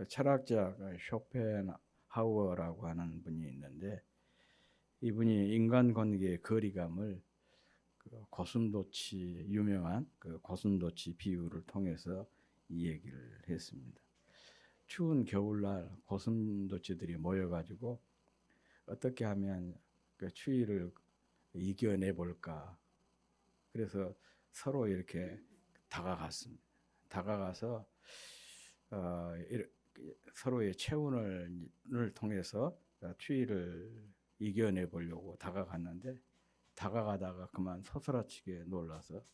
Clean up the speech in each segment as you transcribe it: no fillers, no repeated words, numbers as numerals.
철학자 쇼펜하우어라고 하는 분이 있는데, 이분이 인간관계의 거리감을 고슴도치, 유명한 고슴도치 비유를 통해서 이 얘기를 했습니다. 추운 겨울날 고슴도치들이 모여가지고 어떻게 하면 그 추위를 이겨내 볼까. 그래서 서로 이렇게 다가갔습니다. 다가가서 서로의 체온을 통해서 추위를 이겨내 보려고 다가갔는데, 다가가다가 그만 서스라치게 놀라서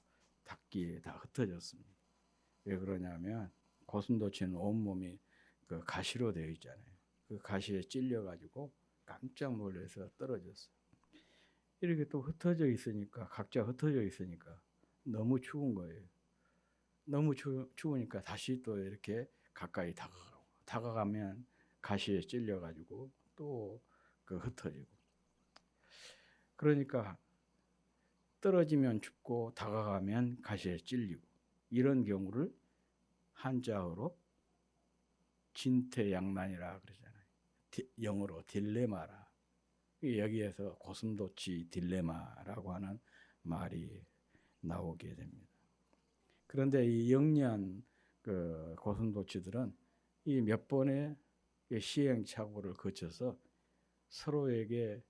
닭기에 다 흩어졌습니다. 왜 그러냐면 고슴도치는 온몸이 그 가시로 되어 있잖아요. 그 가시에 찔려가지고 깜짝 놀라서 떨어졌어요. 이렇게 또 흩어져 있으니까, 각자 흩어져 있으니까 너무 추운 거예요. 너무 추우니까 다시 또 이렇게 가까이 다가가면 가시에 찔려가지고 또 흩어지고. 그러니까 떨어지면 춥고 다가가면 가시에 찔리고, 이런 경우를 한자어로 진퇴양난이라 그러잖아요. 영어로 딜레마라. 여기에서 고슴도치 딜레마라고 하는 말이 나오게 됩니다. 그런데 이 영리한 고슴도치들은 이 몇 번의 시행착오를 거쳐서 서로에게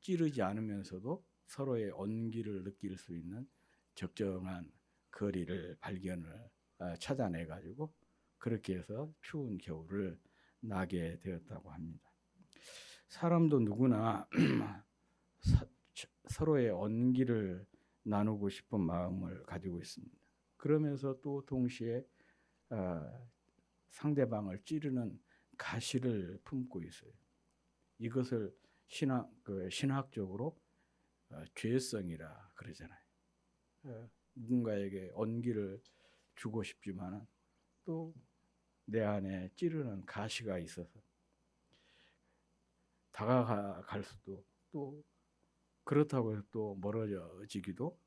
찌르지 않으면서도 서로의 온기를 느낄 수 있는 적정한 거리를 찾아내 가지고 그렇게 해서 추운 겨울을 나게 되었다고 합니다. 사람도 누구나 서로의 온기를 나누고 싶은 마음을 가지고 있습니다. 그러면서 또 동시에 상대방을 찌르는 가시를 품고 있어요. 이것을 신학적으로 죄성이라 그러잖아요. 누군가에게 온기를 주고 싶지만 또 내 안에 찌르는 가시가 있어서 다가갈 수도, 또 그렇다고 해서 또 멀어지기도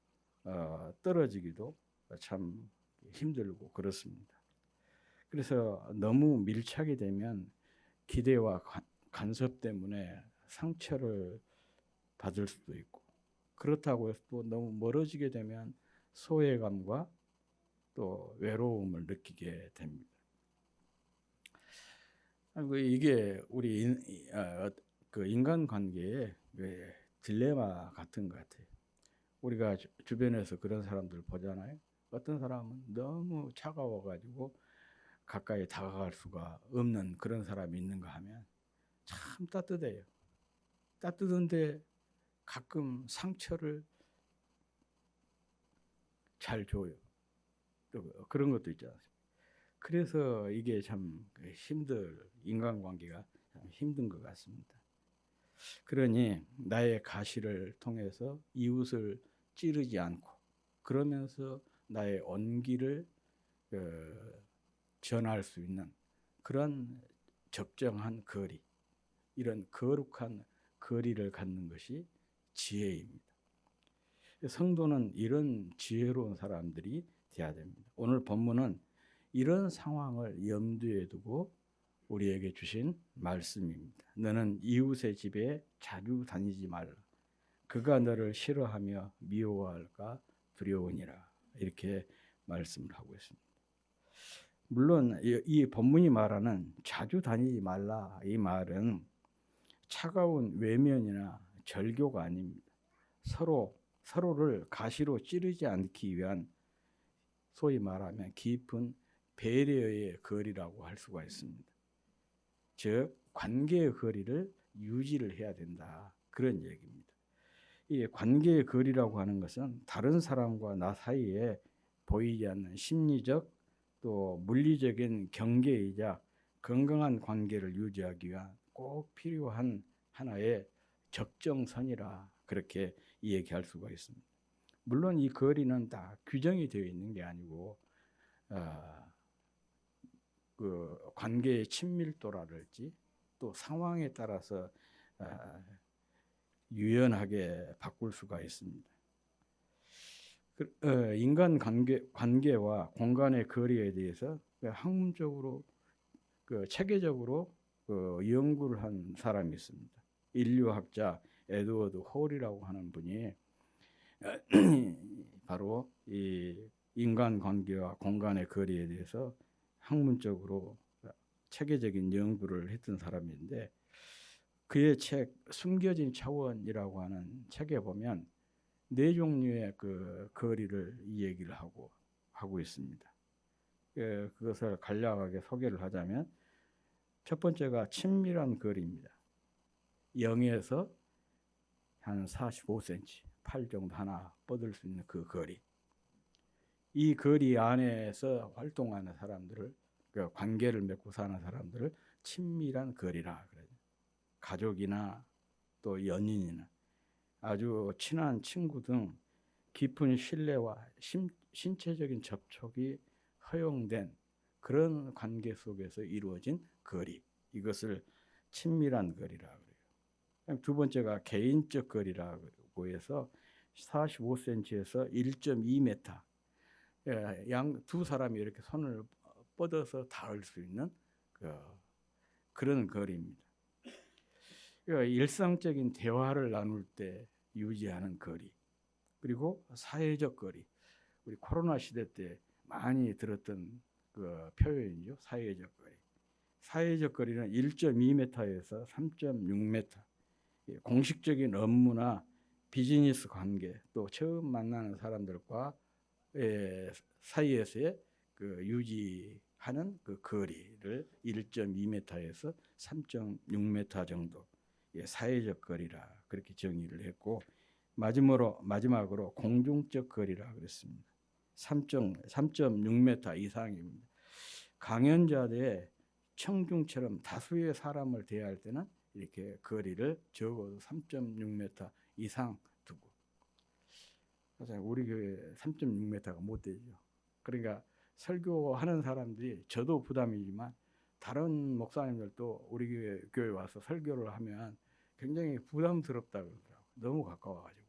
떨어지기도 참 힘들고 그렇습니다. 그래서 너무 밀착이 되면 기대와 간섭 때문에 상처를 받을 수도 있고, 그렇다고 해서 또 너무 멀어지게 되면 소외감과 또 외로움을 느끼게 됩니다. 이게 우리 인간관계의 딜레마 같은 것 같아요. 우리가 주변에서 그런 사람들 보잖아요. 어떤 사람은 너무 차가워가지고 가까이 다가갈 수가 없는 그런 사람이 있는가 하면 참 따뜻해요. 따뜻한데 가끔 상처를 잘 줘요. 또 그런 것도 있지 않습니까? 그래서 이게 참 인간관계가 참 힘든 것 같습니다. 그러니 나의 가시를 통해서 이웃을 찌르지 않고, 그러면서 나의 온기를 전할 수 있는 그런 적정한 거리, 이런 거룩한 거리를 갖는 것이 지혜입니다. 성도는 이런 지혜로운 사람들이 되어야 됩니다. 오늘 본문은 이런 상황을 염두에 두고 우리에게 주신 말씀입니다. 너는 이웃의 집에 자주 다니지 말라. 그가 너를 싫어하며 미워할까 두려우니라. 이렇게 말씀을 하고 있습니다. 물론 이 본문이 말하는 자주 다니지 말라, 이 말은 차가운 외면이나 절교가 아닙니다. 서로를 가시로 찌르지 않기 위한, 소위 말하면 깊은 배려의 거리라고 할 수가 있습니다. 즉 관계의 거리를 유지를 해야 된다, 그런 얘기입니다. 이 관계의 거리라고 하는 것은 다른 사람과 나 사이에 보이지 않는 심리적 또 물리적인 경계이자 건강한 관계를 유지하기 위한 꼭 필요한 하나의 적정선이라, 그렇게 얘기할 수가 있습니다. 물론 이 거리는 다 규정이 되어 있는 게 아니고 그 관계의 친밀도라든지 또 상황에 따라서 유연하게 바꿀 수가 있습니다. 인간 관계와 공간의 거리에 대해서 학문적으로 그 체계적으로 그 연구를 한 사람이 있습니다. 인류학자 에드워드 홀이라고 하는 분이 바로 이 인간관계와 공간의 거리에 대해서 학문적으로 체계적인 연구를 했던 사람인데, 그의 책 숨겨진 차원이라고 하는 책에 보면 네 종류의 그 거리를 이 얘기를 하고 있습니다. 그것을 간략하게 소개를 하자면, 첫 번째가 친밀한 거리입니다. 0에서 한 45cm, 팔 정도 하나 뻗을 수 있는 그 거리. 이 거리 안에서 활동하는 사람들을, 그 관계를 맺고 사는 사람들을 친밀한 거리라 그래요. 가족이나 또 연인이나 아주 친한 친구 등 깊은 신뢰와 신체적인 접촉이 허용된 그런 관계 속에서 이루어진 거리, 이것을 친밀한 거리라 그래요. 두 번째가 개인적 거리라고 해서 45cm에서 1.2m, 양 두 사람이 이렇게 손을 뻗어서 닿을 수 있는 그런 거리입니다. 일상적인 대화를 나눌 때 유지하는 거리, 그리고 사회적 거리, 우리 코로나 시대 때 많이 들었던 그 표현이죠. 사회적 거리. 사회적 거리는 1.2m에서 3.6m. 공식적인 업무나 비즈니스 관계, 또 처음 만나는 사람들과 사이에서의 그 유지하는 그 거리를 1.2m에서 3.6m 정도, 사회적 거리라 그렇게 정의를 했고, 마지막으로 공중적 거리라 그랬습니다. 3.6m 이상입니다. 강연자들의 청중처럼 다수의 사람을 대할 때는 이렇게 거리를 적어도 3.6m 이상 두고, 우리 교회 3.6m가 못 되죠. 그러니까 설교하는 사람들이, 저도 부담이지만 다른 목사님들도 우리 교회 와서 설교를 하면 굉장히 부담스럽다 그러더라고요. 너무 가까워가지고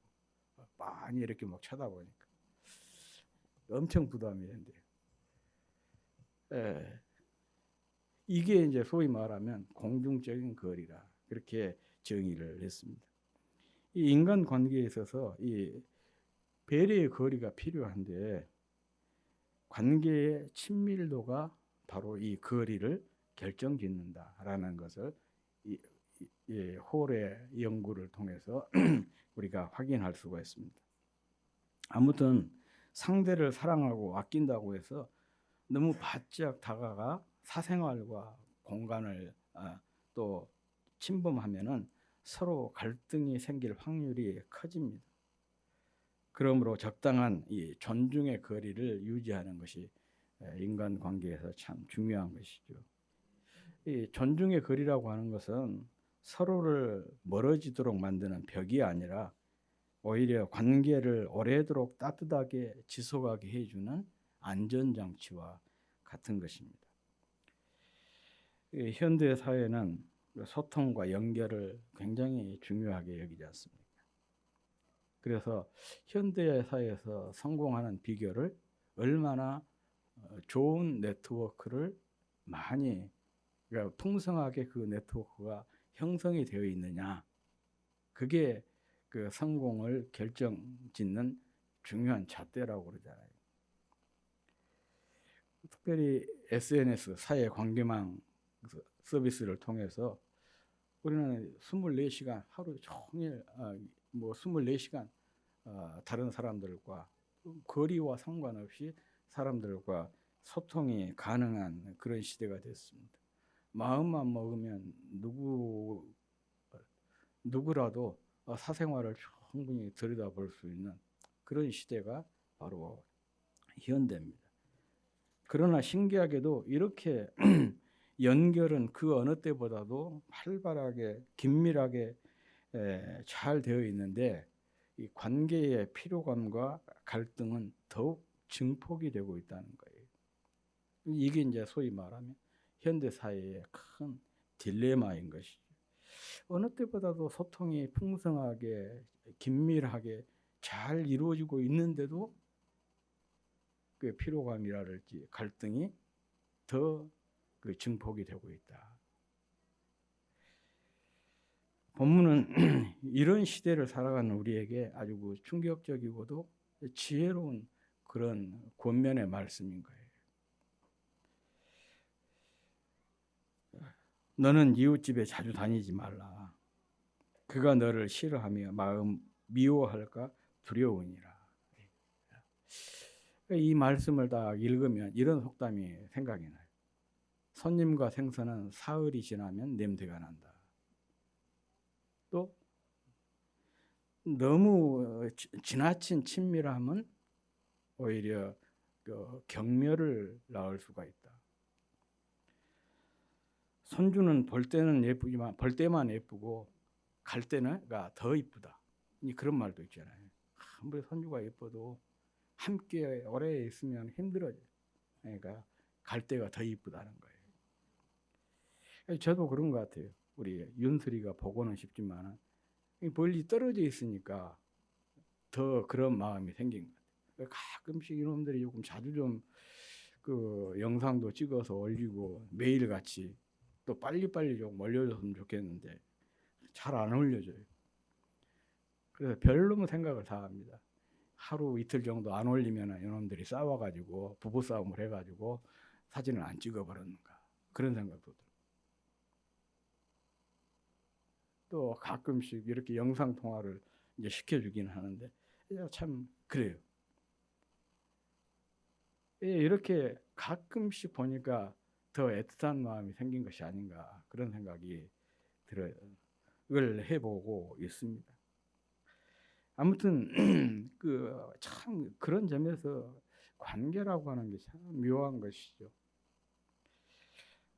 많이 이렇게 막 쳐다보니까 엄청 부담이 된대요. 이게 이제 소위 말하면 공중적인 거리라 그렇게 정의를 했습니다. 이 인간 관계에 있어서 이 배려의 거리가 필요한데, 관계의 친밀도가 바로 이 거리를 결정짓는다라는 것을 홀의 연구를 통해서 우리가 확인할 수가 있습니다. 아무튼 상대를 사랑하고 아낀다고 해서 너무 바짝 다가가 사생활과 공간을 또 침범하면은 서로 갈등이 생길 확률이 커집니다. 그러므로 적당한 이 존중의 거리를 유지하는 것이 인간관계에서 참 중요한 것이죠. 이 존중의 거리라고 하는 것은 서로를 멀어지도록 만드는 벽이 아니라 오히려 관계를 오래도록 따뜻하게 지속하게 해주는 안전장치와 같은 것입니다. 현대 사회는 소통과 연결을 굉장히 중요하게 여기지 않습니까? 그래서 현대 사회에서 성공하는 비결을 얼마나 좋은 네트워크를 많이, 그러니까 풍성하게 그 네트워크가 형성이 되어 있느냐, 그게 그 성공을 결정짓는 중요한 잣대라고 그러잖아요. 특별히 SNS 사회 관계망 서비스를 통해서 우리는 24시간 하루 종일 24시간 다른 사람들과 거리와 상관없이 사람들과 소통이 가능한 그런 시대가 됐습니다. 마음만 먹으면 누구라도 사생활을 충분히 들여다볼 수 있는 그런 시대가 바로 현대입니다. 그러나 신기하게도 이렇게 연결은 그 어느 때보다도 활발하게 긴밀하게 잘 되어 있는데, 이 관계의 피로감과 갈등은 더욱 증폭이 되고 있다는 거예요. 이게 이제 소위 말하면 현대 사회의 큰 딜레마인 것이죠. 어느 때보다도 소통이 풍성하게 긴밀하게 잘 이루어지고 있는데도 그 피로감이랄지 갈등이 더 그 증폭이 되고 있다. 본문은 이런 시대를 살아가는 우리에게 아주 그 충격적이고도 지혜로운 그런 권면의 말씀인 거예요. 너는 이웃집에 자주 다니지 말라. 그가 너를 싫어하며 마음 미워할까 두려우니라. 이 말씀을 다 읽으면 이런 속담이 생각이 나요. 손님과 생선은 사흘이 지나면 냄새가 난다. 또 너무 지나친 친밀함은 오히려 그 경멸을 낳을 수가 있다. 손주는 볼 때는 예쁘지만 볼 때만 예쁘고 갈 때는가 더 이쁘다. 그런 말도 있잖아요. 아무리 손주가 예뻐도 함께 오래 있으면 힘들어져요. 그러니까 갈 때가 더 이쁘다는 거예요. 저도 그런 것 같아요. 우리 윤슬이가 보고는 싶지만 멀리 떨어져 있으니까 더 그런 마음이 생긴 것 같아요. 가끔씩 이놈들이 조금 자주 좀 그 영상도 찍어서 올리고 매일 같이 또 빨리빨리 좀 올려줬으면 좋겠는데 잘 안 올려줘요. 그래서 별로 생각을 다 합니다. 하루 이틀 정도 안 올리면 이놈들이 싸워가지고 부부싸움을 해가지고 사진을 안 찍어버렸는가 그런 생각도 들어요. 또 가끔씩 이렇게 영상 통화를 이제 시켜주긴 하는데 참 그래요. 이렇게 가끔씩 보니까 더 애틋한 마음이 생긴 것이 아닌가 그런 생각이 들어요. 이걸 해보고 있습니다. 아무튼 그 참 그런 점에서 관계라고 하는 게 참 묘한 것이죠.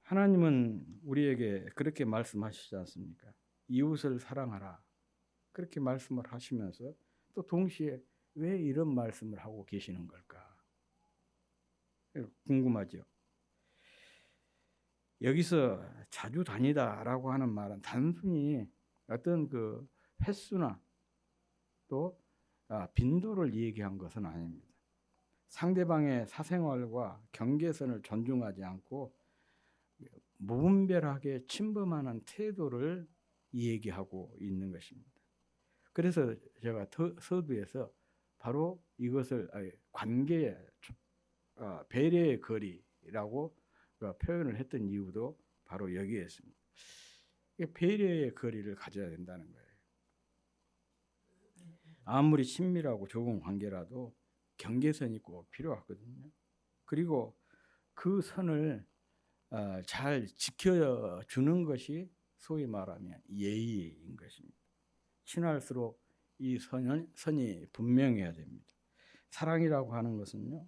하나님은 우리에게 그렇게 말씀하시지 않습니까? 이웃을 사랑하라. 그렇게 말씀을 하시면서 또 동시에 왜 이런 말씀을 하고 계시는 걸까? 궁금하죠. 여기서 자주 다니다라고 하는 말은 단순히 어떤 그 횟수나 또 빈도를 얘기한 것은 아닙니다. 상대방의 사생활과 경계선을 존중하지 않고 무분별하게 침범하는 태도를 얘기하고 있는 것입니다. 그래서 제가 서두에서 바로 이것을 관계 배려의 거리라고 표현을 했던 이유도 바로 여기에 있습니다. 배려의 거리를 가져야 된다는 거예요. 아무리 친밀하고 좋은 관계라도 경계선이 꼭 필요하거든요. 그리고 그 선을 잘 지켜주는 것이 소위 말하면 예의인 것입니다. 친할수록 이 선이 분명해야 됩니다. 사랑이라고 하는 것은요,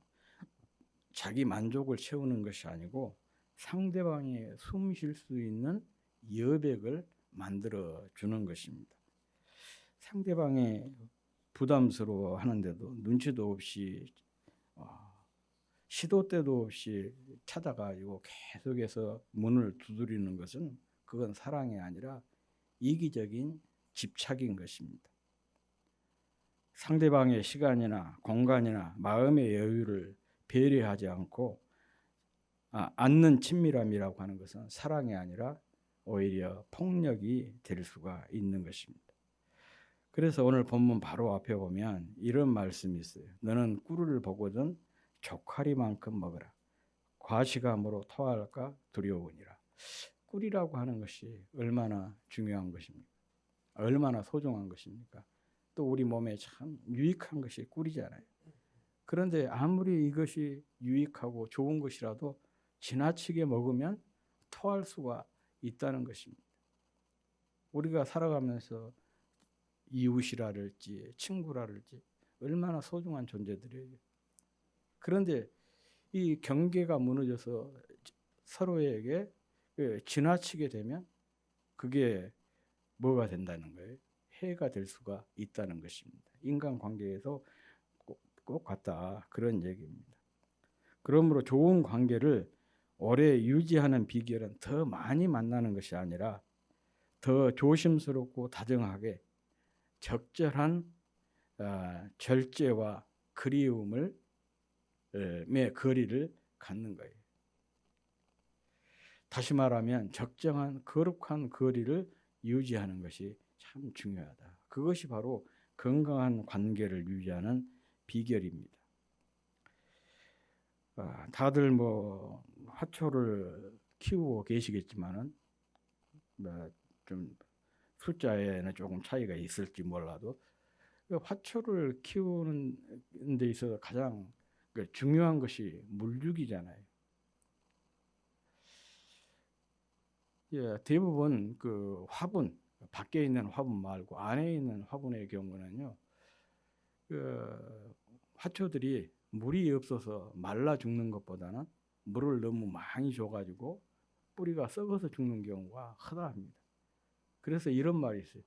자기 만족을 채우는 것이 아니고 상대방이 숨 쉴 수 있는 여백을 만들어 주는 것입니다. 상대방이 부담스러워 하는데도 눈치도 없이 시도 때도 없이 찾아가지고 계속해서 문을 두드리는 것은 그건 사랑이 아니라 이기적인 집착인 것입니다. 상대방의 시간이나 공간이나 마음의 여유를 배려하지 않고 않는 친밀함이라고 하는 것은 사랑이 아니라 오히려 폭력이 될 수가 있는 것입니다. 그래서 오늘 본문 바로 앞에 보면 이런 말씀이 있어요. 너는 꿀을 보거든 조카리만큼 먹어라. 과식함으로 토할까 두려우니라. 꿀이라고 하는 것이 얼마나 중요한 것입니까? 얼마나 소중한 것입니까? 또 우리 몸에 참 유익한 것이 꿀이잖아요. 그런데 아무리 이것이 유익하고 좋은 것이라도 지나치게 먹으면 토할 수가 있다는 것입니다. 우리가 살아가면서 이웃이라랄지 친구라랄지 얼마나 소중한 존재들이에요. 그런데 이 경계가 무너져서 서로에게 지나치게 되면 그게 뭐가 된다는 거예요? 해가 될 수가 있다는 것입니다. 인간관계에서 꼭 같다 그런 얘기입니다. 그러므로 좋은 관계를 오래 유지하는 비결은 더 많이 만나는 것이 아니라 더 조심스럽고 다정하게 적절한 절제와 그리움의 거리를 갖는 거예요. 다시 말하면 적정한 거룩한 거리를 유지하는 것이 참 중요하다. 그것이 바로 건강한 관계를 유지하는 비결입니다. 다들 뭐 화초를 키우고 계시겠지만은 좀 숫자에는 조금 차이가 있을지 몰라도 화초를 키우는 데 있어서 가장 중요한 것이 물주기잖아요. 예, 대부분 그 화분, 밖에 있는 화분 말고 안에 있는 화분의 경우는요, 화초들이 물이 없어서 말라 죽는 것보다는 물을 너무 많이 줘가지고 뿌리가 썩어서 죽는 경우가 허다합니다. 그래서 이런 말이 있어요.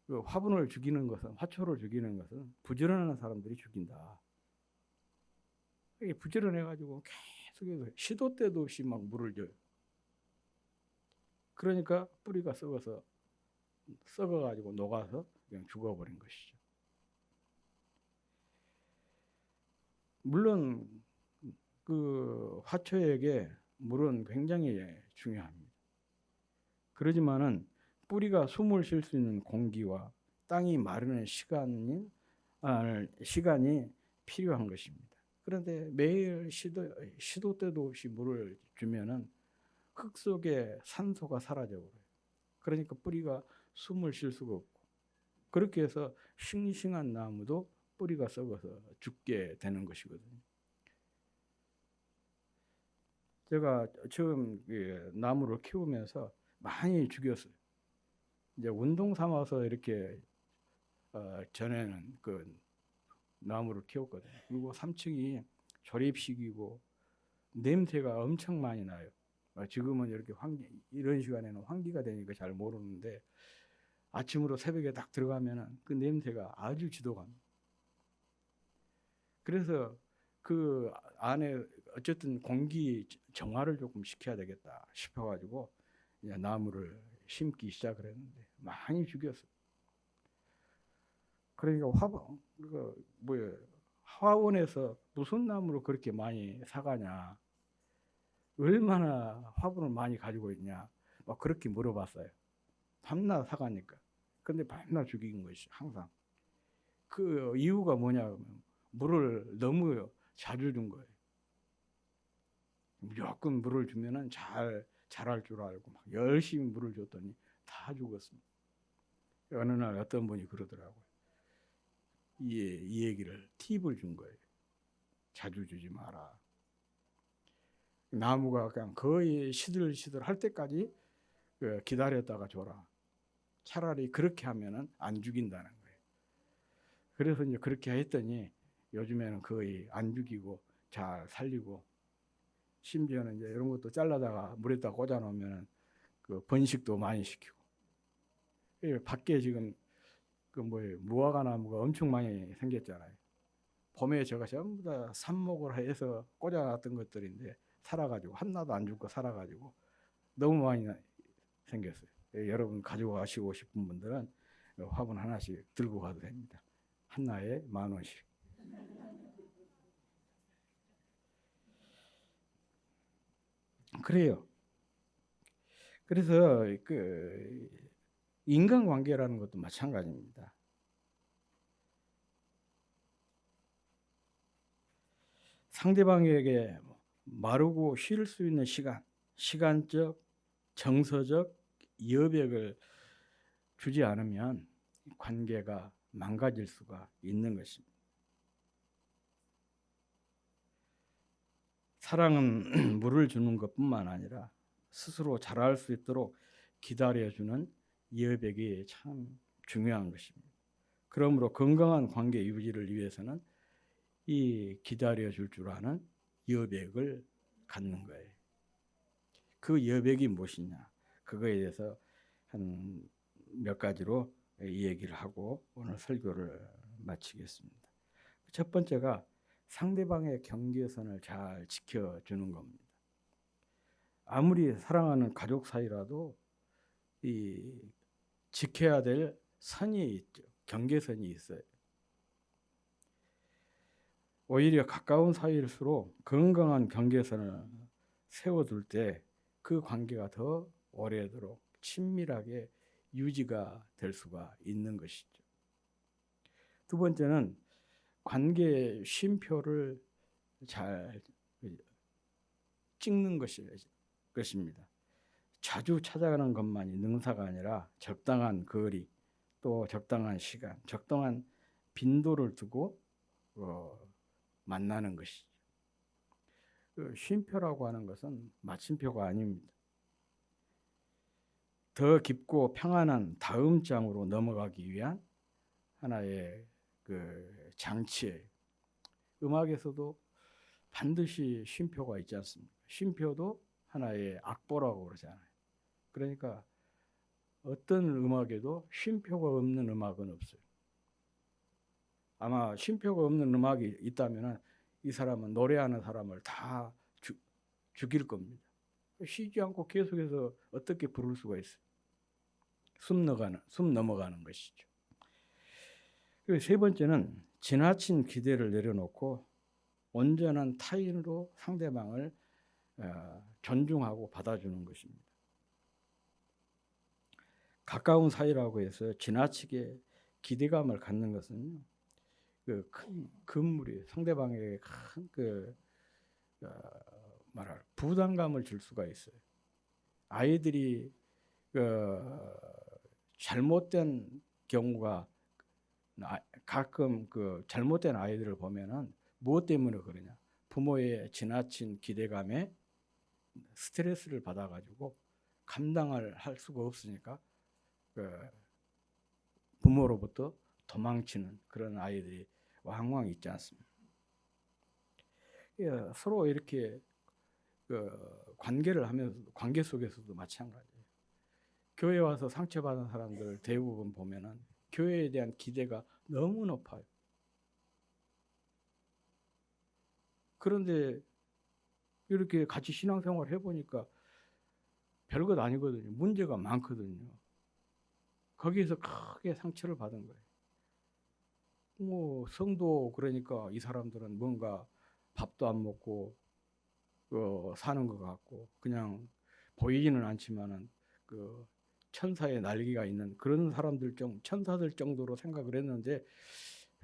그 화분을 죽이는 것은, 화초를 죽이는 것은 부지런한 사람들이 죽인다. 이게 부지런해가지고 계속 시도 때도 없이 막 물을 줘요. 그러니까 뿌리가 썩어가지고 녹아서 그냥 죽어버린 것이죠. 물론 그 화초에게 물은 굉장히 중요합니다. 그러지만은 뿌리가 숨을 쉴 수 있는 공기와 땅이 마르는 시간이 필요한 것입니다. 그런데 매일 시도 때도 없이 물을 주면은 흙 속에 산소가 사라져 버려요. 그러니까 뿌리가 숨을 쉴 수가 없고, 그렇게 해서 싱싱한 나무도 뿌리가 썩어서 죽게 되는 것이거든요. 제가 처음 나무를 키우면서 많이 죽였어요. 이제 운동 삼아서 이렇게 전에는 그 나무를 키웠거든요. 그리고 3층이 조립식이고 냄새가 엄청 많이 나요. 지금은 이렇게 이런 시간에는 환기가 되니까 잘 모르는데 아침으로 새벽에 딱 들어가면은 그 냄새가 아주 지독합니다. 그래서 그 안에 어쨌든 공기 정화를 조금 시켜야 되겠다 싶어가지고 이제 나무를 심기 시작을 했는데 많이 죽였어요. 그러니까 화원에서 무슨 나무를 그렇게 많이 사가냐, 얼마나 화분을 많이 가지고 있냐, 막 그렇게 물어봤어요. 밤낮 사가니까. 근데 밤낮 죽인 것이 항상. 그 이유가 뭐냐면 물을 너무 자주 준 거예요. 무조건 물을 주면은 자랄 줄 알고 막 열심히 물을 줬더니 다 죽었습니다. 어느 날 어떤 분이 그러더라고요. 이 얘기를 팁을 준 거예요. 자주 주지 마라. 나무가 그냥 거의 시들시들 할 때까지 기다렸다가 줘라. 차라리 그렇게 하면은 안 죽인다는 거예요. 그래서 이제 그렇게 했더니 요즘에는 거의 안 죽이고 잘 살리고, 심지어는 이제 이런 것도 잘라다가 물에다 꽂아 놓으면 그 번식도 많이 시키고. 밖에 지금 무화과 나무가 엄청 많이 생겼잖아요. 봄에 제가 전부 다 삽목을 해서 꽂아놨던 것들인데 살아가지고 하나도 안 죽고 살아가지고 너무 많이 생겼어요. 여러분 가지고 가시고 싶은 분들은 화분 하나씩 들고 가도 됩니다. 하나에 10,000원씩. 그래요. 그래서 그 인간관계라는 것도 마찬가지입니다. 상대방에게 마르고 쉴 수 있는 시간적, 정서적 여백을 주지 않으면 관계가 망가질 수가 있는 것입니다. 사랑은 물을 주는 것뿐만 아니라 스스로 자랄 수 있도록 기다려주는 여백이 참 중요한 것입니다. 그러므로 건강한 관계 유지를 위해서는 이 기다려줄 줄 아는 여백을 갖는 거예요. 그 여백이 무엇이냐? 그거에 대해서 한 몇 가지로 이 얘기를 하고 오늘 설교를 마치겠습니다. 첫 번째가 상대방의 경계선을 잘 지켜주는 겁니다. 아무리 사랑하는 가족 사이라도 이 지켜야 될 선이 있죠. 경계선이 있어요. 오히려 가까운 사이일수록 건강한 경계선을 세워둘 때 그 관계가 더 오래도록 친밀하게 유지가 될 수가 있는 것이죠. 두 번째는 관계 쉼표를 잘 찍는 것입니다. 자주 찾아가는 것만이 능사가 아니라 적당한 거리, 또 적당한 시간, 적당한 빈도를 두고 만나는 것이죠. 그 쉼표라고 하는 것은 마침표가 아닙니다. 더 깊고 평안한 다음 장으로 넘어가기 위한 하나의 그 장치예요. 음악에서도 반드시 쉼표가 있지 않습니까? 쉼표도 하나의 악보라고 그러잖아요. 그러니까 어떤 음악에도 쉼표가 없는 음악은 없어요. 아마 쉼표가 없는 음악이 있다면 이 사람은 노래하는 사람을 다 죽일 겁니다. 쉬지 않고 계속해서 어떻게 부를 수가 있어요? 숨 넘어가는 것이죠. 그리고 세 번째는 지나친 기대를 내려놓고 온전한 타인으로 상대방을 존중하고 받아주는 것입니다. 가까운 사이라고 해서 지나치게 기대감을 갖는 것은 그 큰 금물이 상대방에게 큰 부담감을 줄 수가 있어요. 아이들이 잘못된 경우가 가끔 그 잘못된 아이들을 보면은 무엇 때문에 그러냐? 부모의 지나친 기대감에 스트레스를 받아가지고 감당을 할 수가 없으니까 부모로부터 도망치는 그런 아이들이 왕왕 있지 않습니까? 서로 이렇게 관계를 하면서 관계 속에서도 마찬가지예요. 교회 와서 상처받은 사람들 대부분 보면은 교회에 대한 기대가 너무 높아요. 그런데 이렇게 같이 신앙생활 해보니까 별것 아니거든요. 문제가 많거든요. 거기에서 크게 상처를 받은 거예요. 뭐 성도 그러니까 이 사람들은 뭔가 밥도 안 먹고 사는 것 같고 그냥 보이지는 않지만은 그 천사의 날개가 있는 그런 사람들 천사들 정도로 생각을 했는데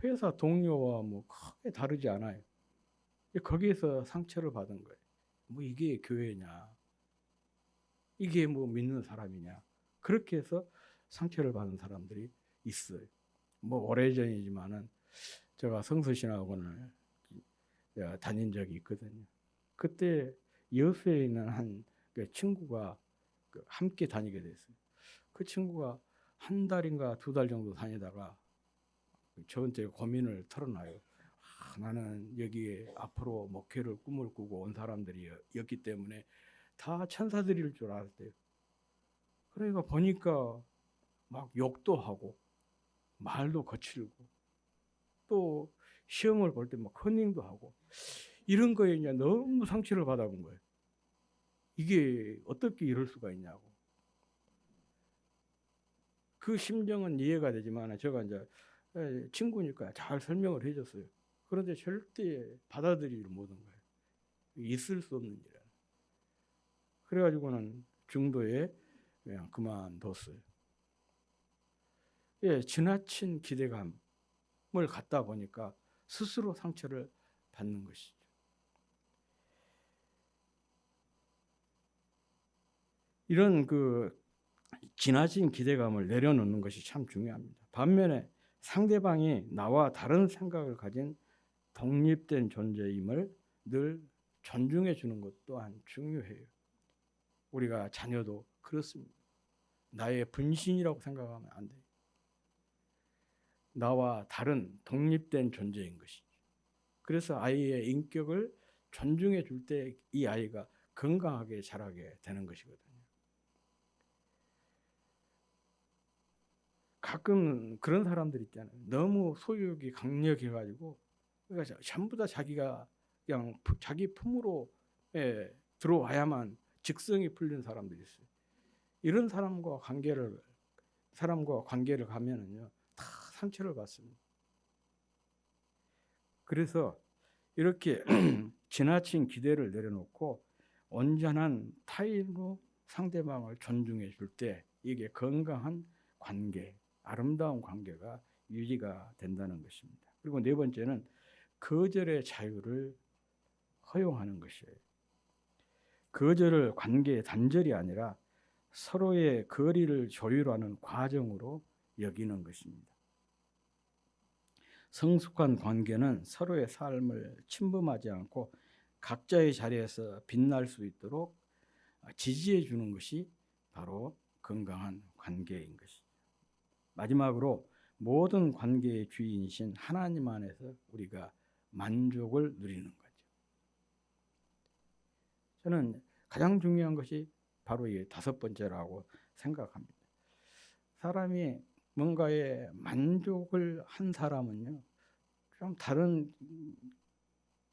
회사 동료와 뭐 크게 다르지 않아요. 거기에서 상처를 받은 거예요. 뭐 이게 교회냐? 이게 뭐 믿는 사람이냐? 그렇게 해서 상처를 받은 사람들이 있어요. 뭐 오래전이지만은 제가 성서신학원을 다닌 적이 있거든요. 그때 여수에 있는 한 친구가 함께 다니게 됐어요. 그 친구가 한 달인가 두 달 정도 다니다가 저한테 고민을 털어놔요. 나는 여기에 앞으로 목회를 꿈을 꾸고 온 사람들이었기 때문에 다 천사들일 줄 알았대요. 그러니까 보니까 막 욕도 하고 말도 거칠고 또 시험을 볼 때 막 컨닝도 하고 이런 거에 이제 너무 상처를 받아본 거예요. 이게 어떻게 이럴 수가 있냐고. 그 심정은 이해가 되지만 제가 이제 친구니까 잘 설명을 해줬어요. 그런데 절대 받아들이지 못한 거예요. 있을 수 없는 일이라. 그래가지고는 중도에 그냥 그만뒀어요. 지나친 기대감을 갖다 보니까 스스로 상처를 받는 것이죠. 이런 지나친 기대감을 내려놓는 것이 참 중요합니다. 반면에 상대방이 나와 다른 생각을 가진 독립된 존재임을 늘 존중해 주는 것 또한 중요해요. 우리가 자녀도 그렇습니다. 나의 분신이라고 생각하면 안 돼요. 나와 다른 독립된 존재인 것이죠. 그래서 아이의 인격을 존중해 줄 때 이 아이가 건강하게 자라게 되는 것이거든요. 가끔 그런 사람들 있잖아요. 너무 소유욕이 강력해가지고 그러니까 전부 다 자기가 그냥 자기 품으로 들어와야만 직성이 풀린 사람들이 있어요. 이런 사람과 관계를 가면은요 다 상처를 받습니다. 그래서 이렇게 지나친 기대를 내려놓고 온전한 타인으로 상대방을 존중해 줄 때 이게 건강한 관계, 아름다운 관계가 유지가 된다는 것입니다. 그리고 네 번째는 거절의 자유를 허용하는 것이에요. 거절을 관계의 단절이 아니라 서로의 거리를 조율하는 과정으로 여기는 것입니다. 성숙한 관계는 서로의 삶을 침범하지 않고 각자의 자리에서 빛날 수 있도록 지지해 주는 것이 바로 건강한 관계인 것이죠. 마지막으로 모든 관계의 주인이신 하나님 안에서 우리가 만족을 누리는 거죠. 저는 가장 중요한 것이 바로 이 다섯 번째라고 생각합니다. 사람이 뭔가에 만족을 한 사람은요, 좀 다른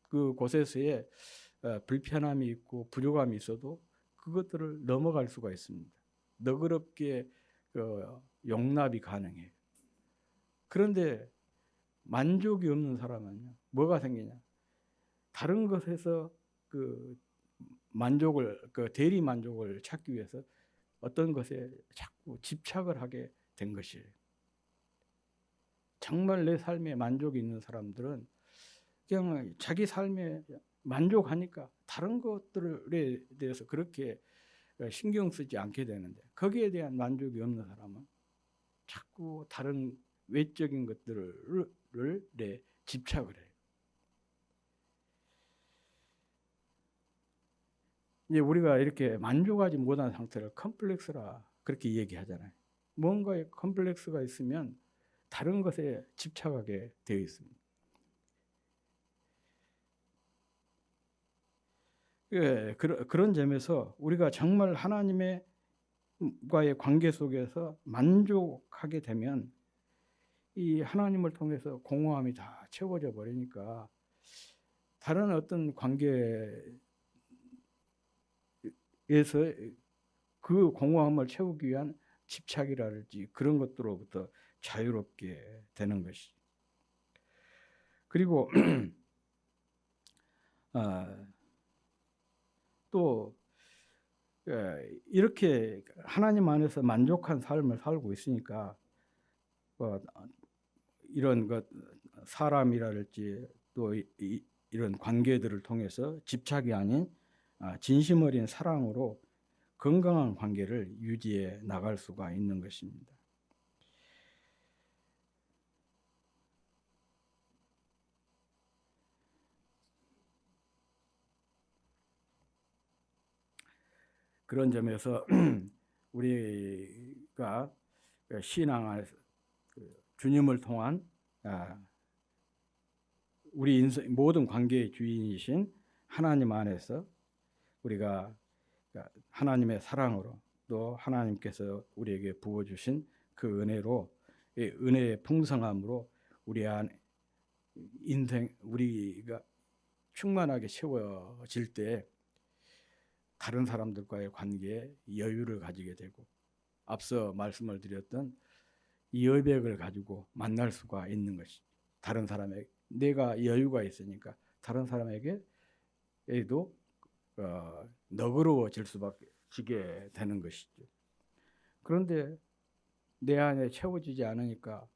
그 곳에서의 불편함이 있고 부족함이 있어도 그것들을 넘어갈 수가 있습니다. 너그럽게 용납이 가능해요. 그런데 만족이 없는 사람은요, 뭐가 생기냐? 다른 것에서 그 만족을, 그 대리 만족을 찾기 위해서 어떤 것에 자꾸 집착을 하게 된 것이에요. 정말 내 삶에 만족이 있는 사람들은 그냥 자기 삶에 만족하니까 다른 것들에 대해서 그렇게 신경 쓰지 않게 되는데, 거기에 대한 만족이 없는 사람은 자꾸 다른 외적인 것들을 집착을 해요. 이제 우리가 이렇게 만족하지 못한 상태를 컴플렉스라 그렇게 얘기하잖아요. 뭔가에 컴플렉스가 있으면 다른 것에 집착하게 되어 있습니다. 예, 그런 점에서 우리가 정말 하나님과의 관계 속에서 만족하게 되면 이 하나님을 통해서 공허함이 다 채워져 버리니까 다른 어떤 관계에서 그 공허함을 채우기 위한 집착이랄지 그런 것들로부터 자유롭게 되는 것이. 그리고 또 이렇게 하나님 안에서 만족한 삶을 살고 있으니까 이런 것 사람이랄지 또 이런 관계들을 통해서 집착이 아닌 진심 어린 사랑으로 건강한 관계를 유지해 나갈 수가 있는 것입니다. 그런 점에서 우리가 신앙 안에서 주님을 통한 우리 인생 모든 관계의 주인이신 하나님 안에서 우리가 하나님의 사랑으로 또 하나님께서 우리에게 부어주신 그 은혜로 은혜의 풍성함으로 우리 안 인생 우리가 충만하게 채워질 때 다른 사람들과의 관계에 여유를 가지게 되고 앞서 말씀을 드렸던 이 여백을 가지고 만날 수가 있는 것이 다른 사람에게 내가 여유가 있으니까 다른 사람에게도 너그러워질 수밖에 지게 되는 것이죠. 그런데 내 안에 채워지지 않으니까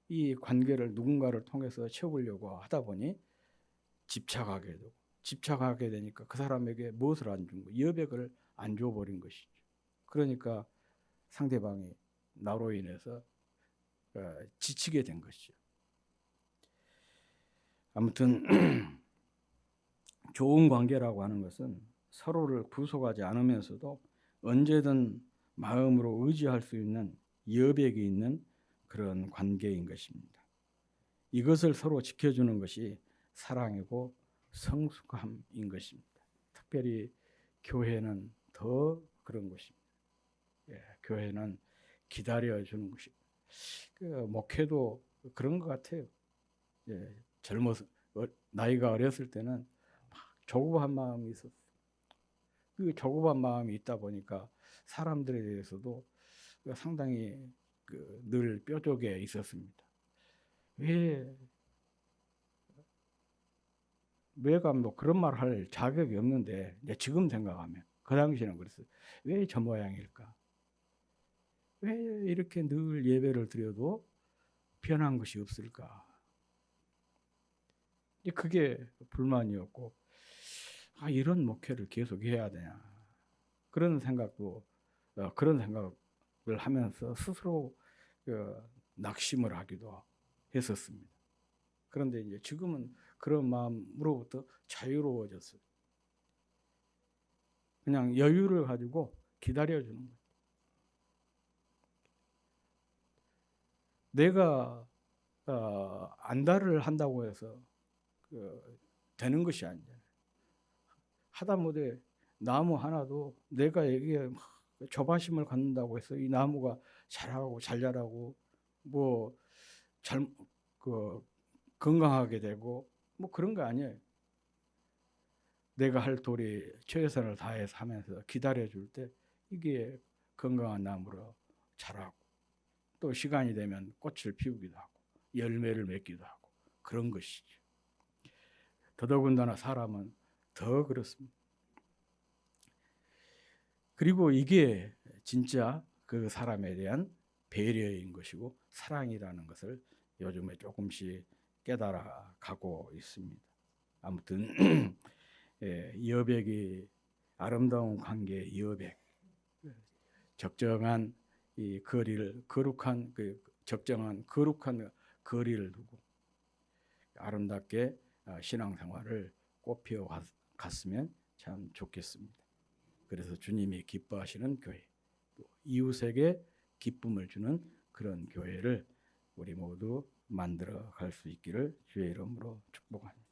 이 관계를 누군가를 통해서 채우려고 하다 보니 집착하게 되니까 그 사람에게 무엇을 안 준 거예요? 여백을 안 줘버린 것이죠. 그러니까 상대방이 나로 인해서 지치게 된 것이죠. 아무튼 좋은 관계라고 하는 것은 서로를 구속하지 않으면서도 언제든 마음으로 의지할 수 있는 여백이 있는 그런 관계인 것입니다. 이것을 서로 지켜주는 것이 사랑이고 성숙함인 것입니다. 특별히 교회는 더 그런 것입니다. 교회는 기다려주는 것입니다. 목회도 그런 것 같아요. 나이가 어렸을 때는 조급한 마음이 있었어요. 그 조급한 마음이 있다 보니까 사람들에 대해서도 상당히 늘 뾰족해 있었습니다. 왜 내가 뭐 그런 말 할 자격이 없는데 이제 지금 생각하면 그 당시에는 그랬어요. 왜 저 모양일까? 왜 이렇게 늘 예배를 드려도 변한 것이 없을까? 그게 불만이었고, 이런 목회를 계속 해야 되냐? 그런 생각도 그런 생각을 하면서 스스로 낙심을 하기도 했었습니다. 그런데 이제 지금은 그런 마음으로부터 자유로워졌어요. 그냥 여유를 가지고 기다려주는 거예요. 내가 안달을 한다고 해서 되는 것이 아니잖아요. 하다못해 나무 하나도 내가 여기에 조바심을 갖는다고 해서 이 나무가 자라고 잘 자라고 뭐 잘 건강하게 되고 뭐 그런 거 아니에요. 내가 할 도리 최선을 다해서 하면서 기다려줄 때 이게 건강한 나무로 자라고 또 시간이 되면 꽃을 피우기도 하고 열매를 맺기도 하고 그런 것이죠. 더더군다나 사람은 더 그렇습니다. 그리고 이게 진짜 그 사람에 대한 배려인 것이고 사랑이라는 것을 요즘에 조금씩 깨달아 가고 있습니다. 아무튼 여백이 아름다운 관계의 여백, 적정한 이 거리를 거룩한 적정한 거룩한 거리를 두고 아름답게 신앙생활을 꽃피워 갔으면 참 좋겠습니다. 그래서 주님이 기뻐하시는 교회, 또 이웃에게 기쁨을 주는 그런 교회를 우리 모두 만들어 갈 수 있기를 주의 이름으로 축복합니다.